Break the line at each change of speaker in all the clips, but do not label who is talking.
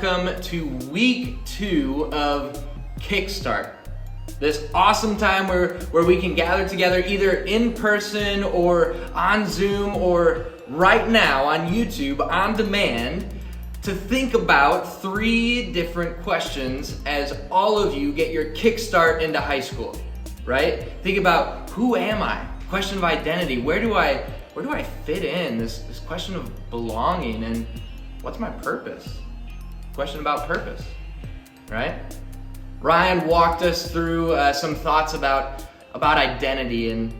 welcome to week 2 of KICKSTART. This awesome time where we can gather together either in person or on Zoom or right now on YouTube on demand to think about 3 different questions as all of you get your kickstart into high school, right? Think about, who am I? Question of identity. Where do I fit in? This question of belonging, and what's my purpose? Question about purpose, right? Ryan walked us through some thoughts about identity and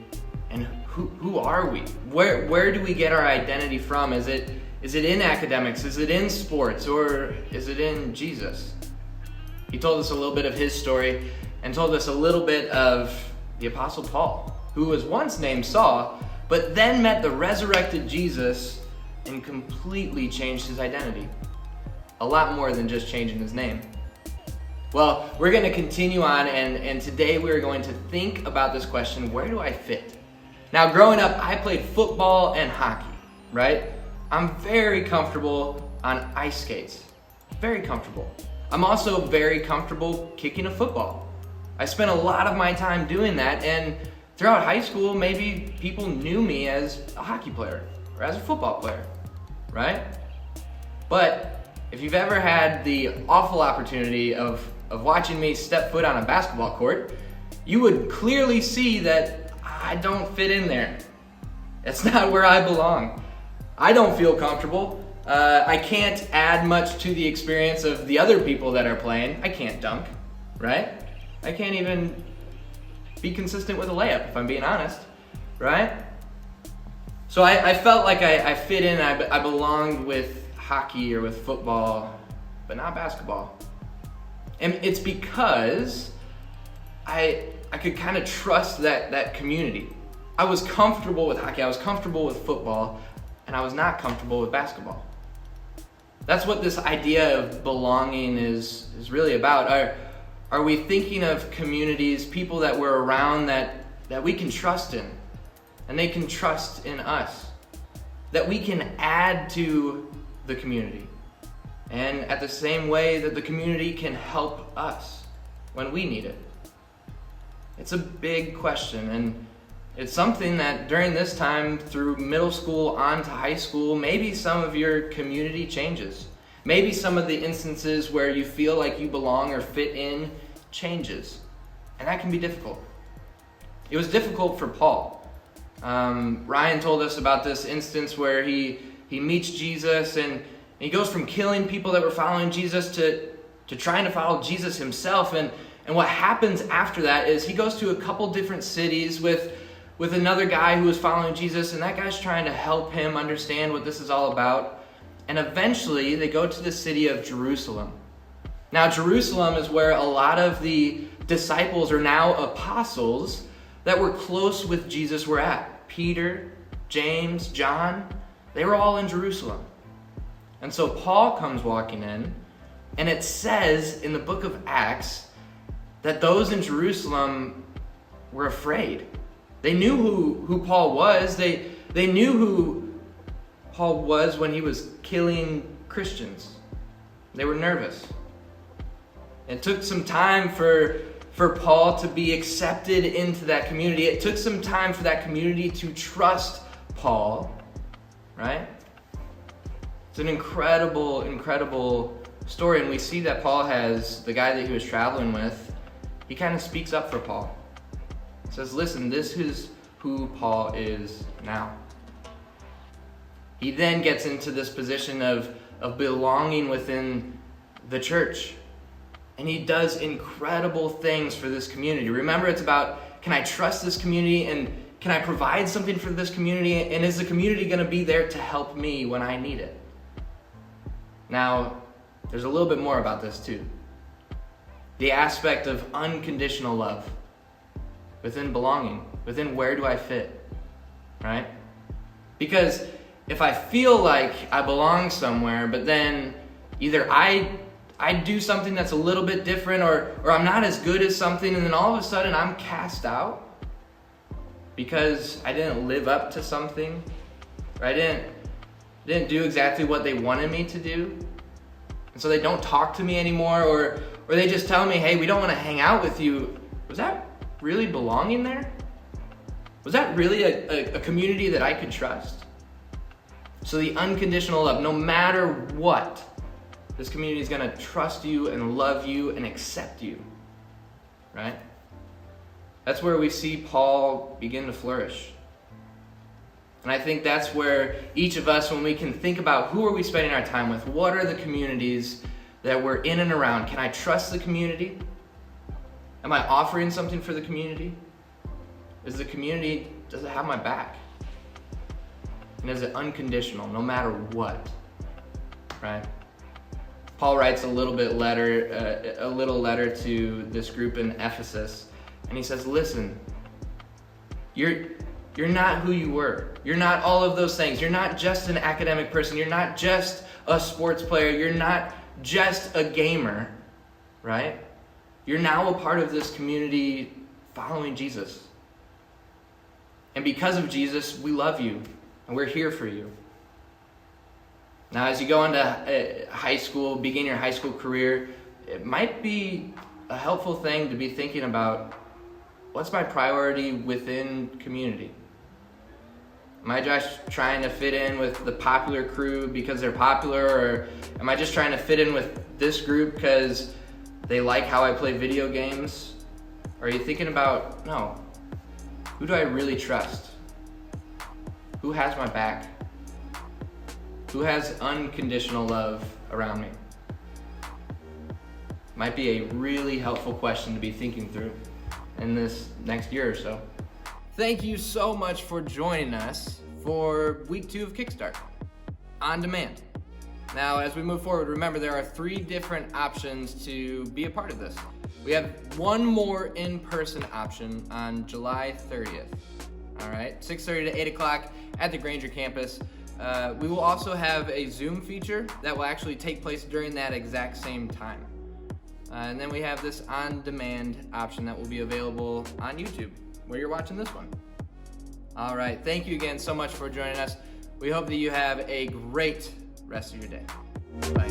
who are we? Where do we get our identity from? Is it in academics? Is it in sports? Or is it in Jesus? He told us a little bit of his story and told us a little bit of the Apostle Paul, who was once named Saul, but then met the resurrected Jesus and completely changed his identity. A lot more than just changing his name. Well, we're going to continue on, and today we're going to think about this question, where do I fit? Now, growing up, I played football and hockey, right? I'm very comfortable on ice skates. Very comfortable. I'm also very comfortable kicking a football. I spent a lot of my time doing that, and throughout high school, maybe people knew me as a hockey player or as a football player, right? But if you've ever had the awful opportunity of watching me step foot on a basketball court, you would clearly see that I don't fit in there. That's not where I belong. I don't feel comfortable. I can't add much to the experience of the other people that are playing. I can't dunk, right? I can't even be consistent with a layup, if I'm being honest, right? So I felt like I fit in, I belonged with hockey or with football, but not basketball. And it's because I could kind of trust that community. I was comfortable with hockey, I was comfortable with football, and I was not comfortable with basketball. That's what this idea of belonging is really about. Are we thinking of communities, people that we're around that we can trust in, and they can trust in us, that we can add to the community, and at the same way that the community can help us when we need it? It's a big question, and it's something that during this time through middle school on to high school, maybe some of your community changes. Maybe some of the instances where you feel like you belong or fit in changes, and that can be difficult. It was difficult for Paul. Ryan told us about this instance where he meets Jesus, and he goes from killing people that were following Jesus to trying to follow Jesus himself. And what happens after that is he goes to a couple different cities with another guy who was following Jesus, and that guy's trying to help him understand what this is all about. And eventually they go to the city of Jerusalem. Now, Jerusalem is where a lot of the disciples, or now apostles, that were close with Jesus were at. Peter, James, John, they were all in Jerusalem. And so Paul comes walking in, and it says in the book of Acts that those in Jerusalem were afraid. They knew who Paul was. They knew who Paul was when he was killing Christians. They were nervous. It took some time for Paul to be accepted into that community. It took some time for that community to trust Paul, right? It's an incredible, incredible story, and we see that Paul has, the guy that he was traveling with, he kind of speaks up for Paul. He says, listen, this is who Paul is now. He then gets into this position of belonging within the church. And he does incredible things for this community. Remember, it's about, can I trust this community, and can I provide something for this community, and is the community going to be there to help me when I need it? Now, there's a little bit more about this too. The aspect of unconditional love within belonging, within where do I fit, right? Because if I feel like I belong somewhere, but then either I do something that's a little bit different, or I'm not as good as something, and then all of a sudden I'm cast out because I didn't live up to something, or I didn't do exactly what they wanted me to do, And so they don't talk to me anymore, or they just tell me, hey, we don't want to hang out with you. Was that really belonging there? Was that really a community that I could trust? So the unconditional love, no matter what, this community is going to trust you and love you and accept you, right? That's where we see Paul begin to flourish. And I think that's where each of us, when we can think about who are we spending our time with, what are the communities that we're in and around? Can I trust the community? Am I offering something for the community? Does the community, does it have my back? And is it unconditional, no matter what, right? Paul writes a little letter to this group in Ephesus, and he says, listen, you're not who you were. You're not all of those things. You're not just an academic person. You're not just a sports player. You're not just a gamer, right? You're now a part of this community following Jesus. And because of Jesus, we love you, and we're here for you. Now, as you go into high school, begin your high school career, it might be a helpful thing to be thinking about, what's my priority within community? Am I just trying to fit in with the popular crew because they're popular, or am I just trying to fit in with this group because they like how I play video games? Or are you thinking about, no, who do I really trust? Who has my back? Who has unconditional love around me? Might be a really helpful question to be thinking through in this next year or so. Thank you so much for joining us for week 2 of Kickstart on demand. Now, as we move forward, remember there are 3 different options to be a part of this. We have one more in-person option on July 30th. All right, 6:30 to 8 o'clock at the Granger campus. We will also have a Zoom feature that will actually take place during that exact same time. And then we have this on-demand option that will be available on YouTube, where you're watching this one. All right, thank you again so much for joining us. We hope that you have a great rest of your day. Bye.